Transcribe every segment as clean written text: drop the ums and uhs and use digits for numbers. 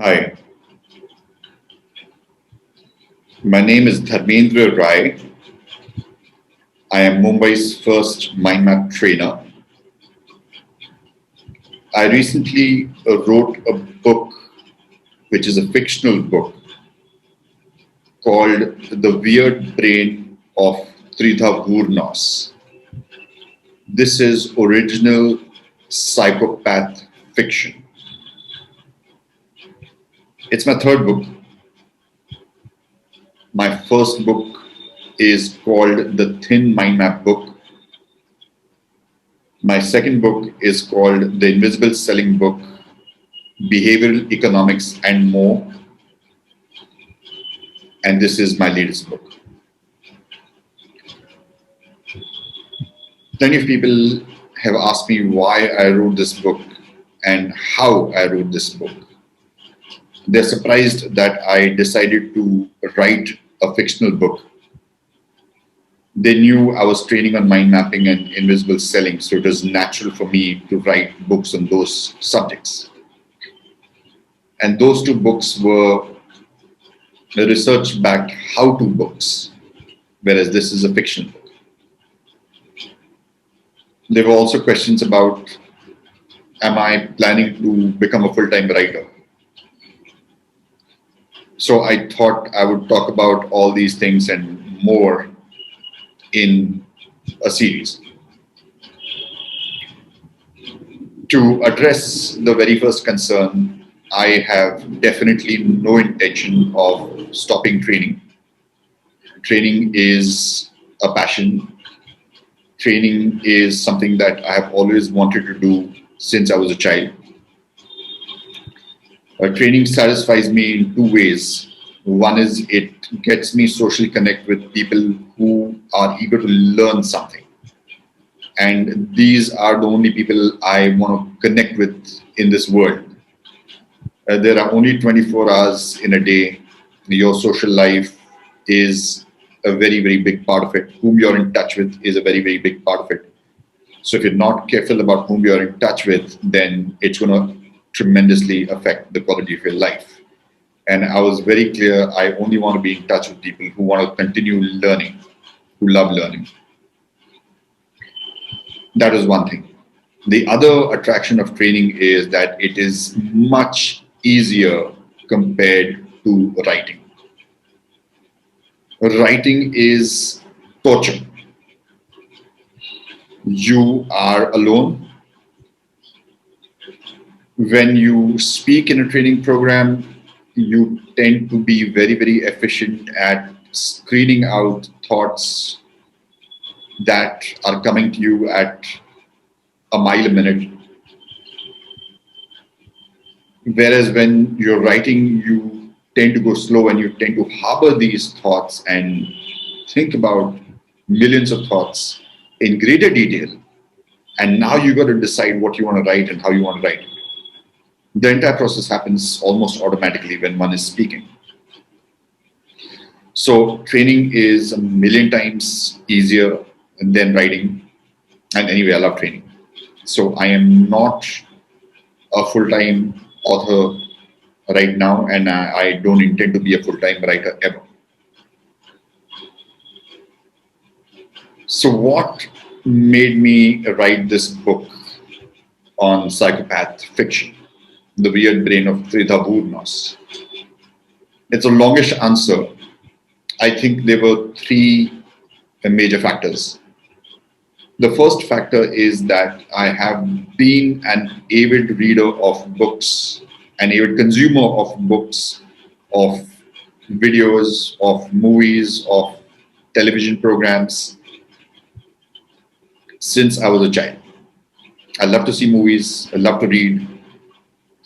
Hi, my name is Dharmendra. I am Mumbai's first mind map trainer. I recently wrote a book, which is a fictional book called The Weird Brain of Tridhaaa Wuornos. This is original psychopath fiction. It's my third book. My first book is called The Thin Mind Map Book. My second book is called The Invisible Selling Book, Behavioral Economics and More. And this is my latest book. Plenty of people have asked me why I wrote this book and how I wrote this book. They're surprised that I decided to write a fictional book. They knew I was training on mind mapping and invisible selling, so it was natural for me to write books on those subjects. And those two books were research backed how to books, whereas this is a fiction book. There were also questions about, am I planning to become a full time writer? So I thought I would talk about all these things and more in a series. To address the very first concern, I have definitely no intention of stopping training. Training is a passion. Training is something that I have always wanted to do since I was a child. Training satisfies me in two ways. One is it gets me socially connect with people who are eager to learn something. And these are the only people I want to connect with in this world. There are only 24 hours in a day. Your social life is a very, very big part of it. Whom you're in touch with is a very, very big part of it. So if you're not careful about whom you're in touch with, then it's going to tremendously affect the quality of your life. And I was very clear, I only want to be in touch with people who want to continue learning, who love learning. That is one thing. The other attraction of training is that it is much easier compared to writing. Writing is torture. You are alone. When you speak in a training program, you tend to be very, very efficient at screening out thoughts that are coming to you at a mile a minute. Whereas when you're writing, you tend to go slow and you tend to harbor these thoughts and think about millions of thoughts in greater detail. And now you got to decide what you want to write and how you want to write it. The entire process happens almost automatically when one is speaking. So training is a million times easier than writing. And anyway, I love training. So I am not a full-time author right now, and I don't intend to be a full-time writer ever. So what made me write this book on psychopath fiction, The Weird Brain of Tridhaaa Wuornos? It's a longish answer. I think there were three major factors. The first factor is that I have been an avid reader of books, an avid consumer of books, of videos, of movies, of television programs since I was a child. I love to see movies, I love to read.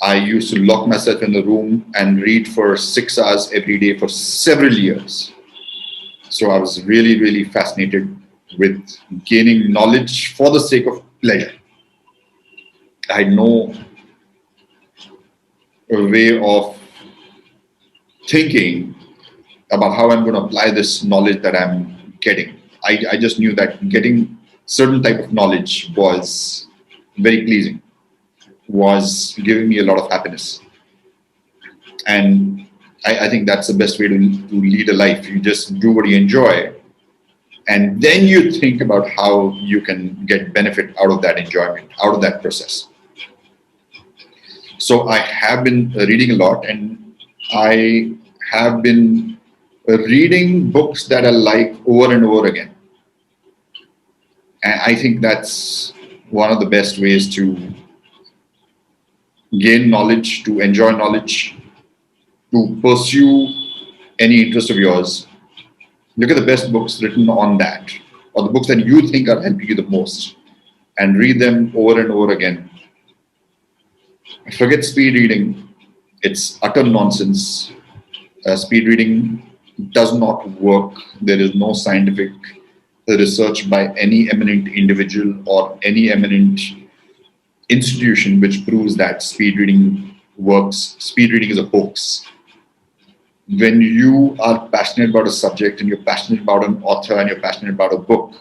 I used to lock myself in the room and read for 6 hours every day for several years. So I was really, really fascinated with gaining knowledge for the sake of pleasure. I had no way of thinking about how I'm going to apply this knowledge that I'm getting. I just knew that getting certain type of knowledge was very pleasing, was giving me a lot of happiness. And I think that's the best way to lead a life. You just do what you enjoy, and then you think about how you can get benefit out of that enjoyment, out of that process. So I have been reading a lot, and I have been reading books that I like over and over again. And I think that's one of the best ways to gain knowledge, to enjoy knowledge, to pursue any interest of yours. Look at the best books written on that, or the books that you think are helping you the most, and read them over and over again. Forget speed reading, it's utter nonsense. Speed reading does not work. There is no scientific research by any eminent individual or any eminent institution which proves that speed reading works. Speed reading is a hoax. When you are passionate about a subject and you're passionate about an author and you're passionate about a book,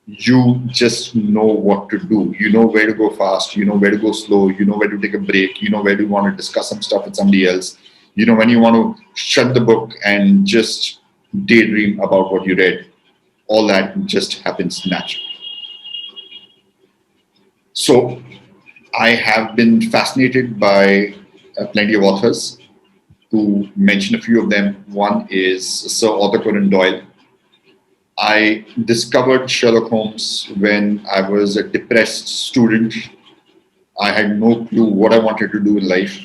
you just know what to do. You know where to go fast, you know where to go slow, you know where to take a break, you know where to want to discuss some stuff with somebody else, you know when you want to shut the book and just daydream about what you read. All that just happens naturally. So I have been fascinated by plenty of authors. To mention a few of them, one is Sir Arthur Conan Doyle. I discovered Sherlock Holmes when I was a depressed student. I had no clue what I wanted to do in life.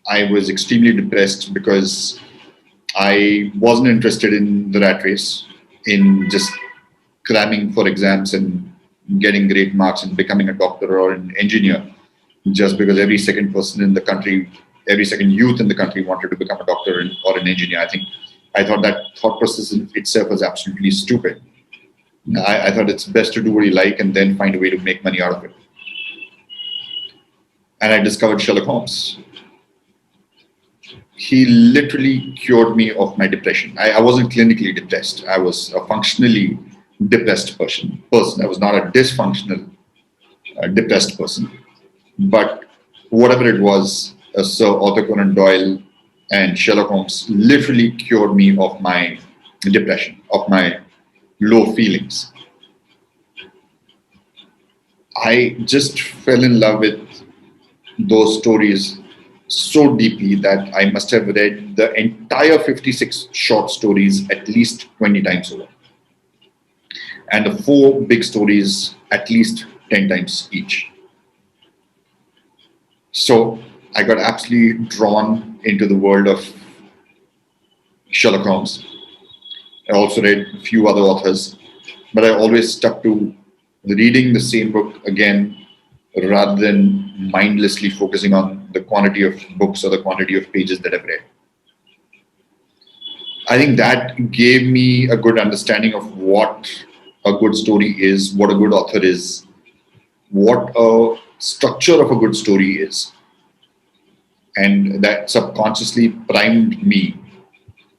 I was extremely depressed because I wasn't interested in the rat race, in just cramming for exams and getting great marks and becoming a doctor or an engineer, just because every second person in the country, every second youth in the country wanted to become a doctor or an engineer. I thought that thought process in itself was absolutely stupid. I thought it's best to do what you like and then find a way to make money out of it. And I discovered Sherlock Holmes. He literally cured me of my depression. I wasn't clinically depressed. I was a functionally depressed person. I was not a dysfunctional depressed person. But whatever it was, Sir Arthur Conan Doyle and Sherlock Holmes literally cured me of my depression, of my low feelings. I just fell in love with those stories so deeply that I must have read the entire 56 short stories at least 20 times over, and the four big stories at least 10 times each. So I got absolutely drawn into the world of Sherlock Holmes. I also read a few other authors, but I always stuck to reading the same book again rather than mindlessly focusing on the quantity of books or the quantity of pages that I've read. I think that gave me a good understanding of what a good story is, what a good author is, what a structure of a good story is. And that subconsciously primed me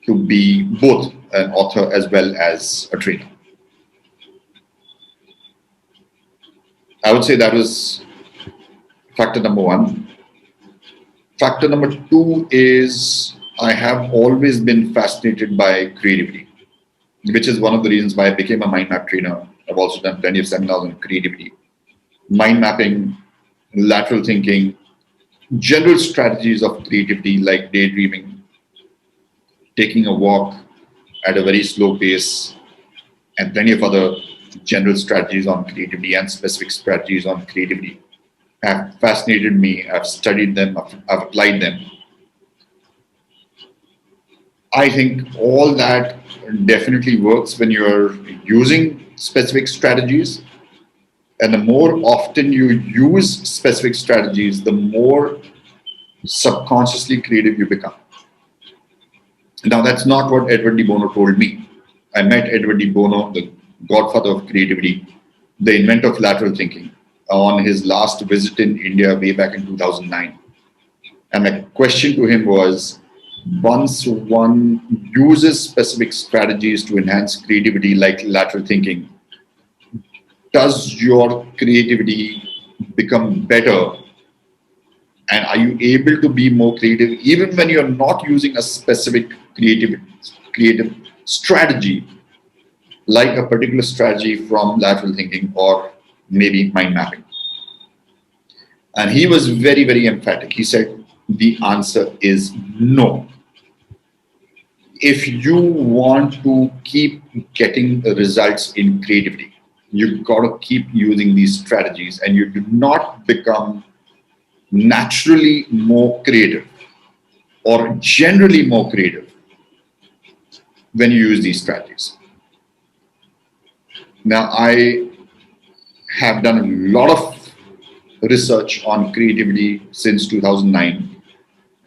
to be both an author as well as a trainer. I would say that was factor number one. Factor number two is I have always been fascinated by creativity, which is one of the reasons why I became a mind map trainer. I've also done plenty of seminars on creativity, mind mapping, lateral thinking, general strategies of creativity like daydreaming, taking a walk at a very slow pace, and plenty of other general strategies on creativity and specific strategies on creativity have fascinated me. I've studied them, I've applied them. I think all that definitely works when you're using specific strategies. And the more often you use specific strategies, the more subconsciously creative you become. Now, that's not what Edward de Bono told me. I met Edward de Bono, the godfather of creativity, the inventor of lateral thinking, on his last visit in India way back in 2009. And my question to him was, once one uses specific strategies to enhance creativity like lateral thinking, does your creativity become better And are you able to be more creative even when you're not using a specific creative strategy, like a particular strategy from lateral thinking or maybe mind mapping? And he was very, very emphatic. He said, the answer is no. If you want to keep getting the results in creativity, you've got to keep using these strategies, and you do not become naturally more creative or generally more creative when you use these strategies. Now, I have done a lot of research on creativity since 2009,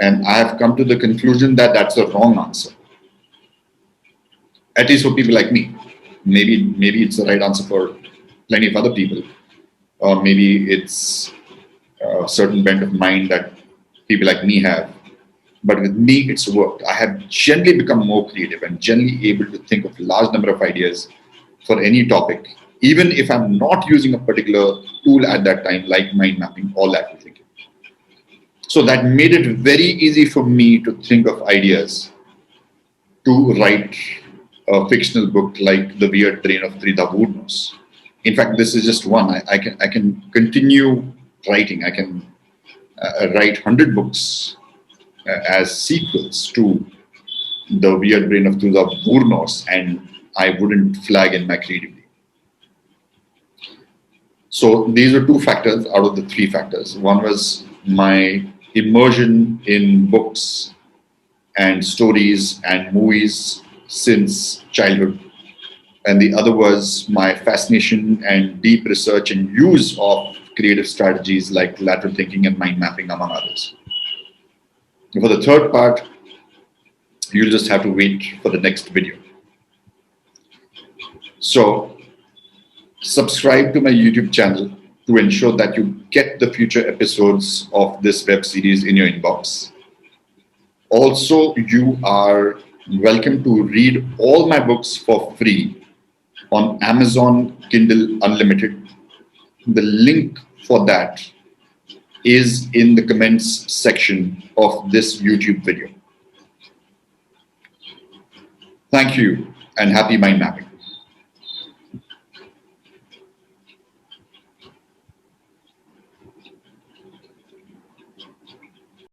and I have come to the conclusion that that's the wrong answer, at least for people like me. Maybe it's the right answer for plenty of other people, or maybe it's a certain bent of mind that people like me have. But with me, it's worked. I have generally become more creative and generally able to think of a large number of ideas for any topic, even if I'm not using a particular tool at that time, like mind mapping or lateral thinking. So that made it very easy for me to think of ideas to write a fictional book like The Weird Brain of Tridhaaa Wuornos. In fact, this is just one. I can continue writing. I can write 100 books as sequels to The Weird Brain of Tridhaaa Wuornos, and I wouldn't flag in my creativity. So these are two factors out of the three factors. One was my immersion in books and stories and movies since childhood. And the other was my fascination and deep research and use of creative strategies like lateral thinking and mind mapping, among others. For the third part, you'll just have to wait for the next video. So subscribe to my YouTube channel to ensure that you get the future episodes of this web series in your inbox. Also, you are welcome to read all my books for free on Amazon Kindle Unlimited. The link for that is in the comments section of this YouTube video. Thank you and happy mind mapping.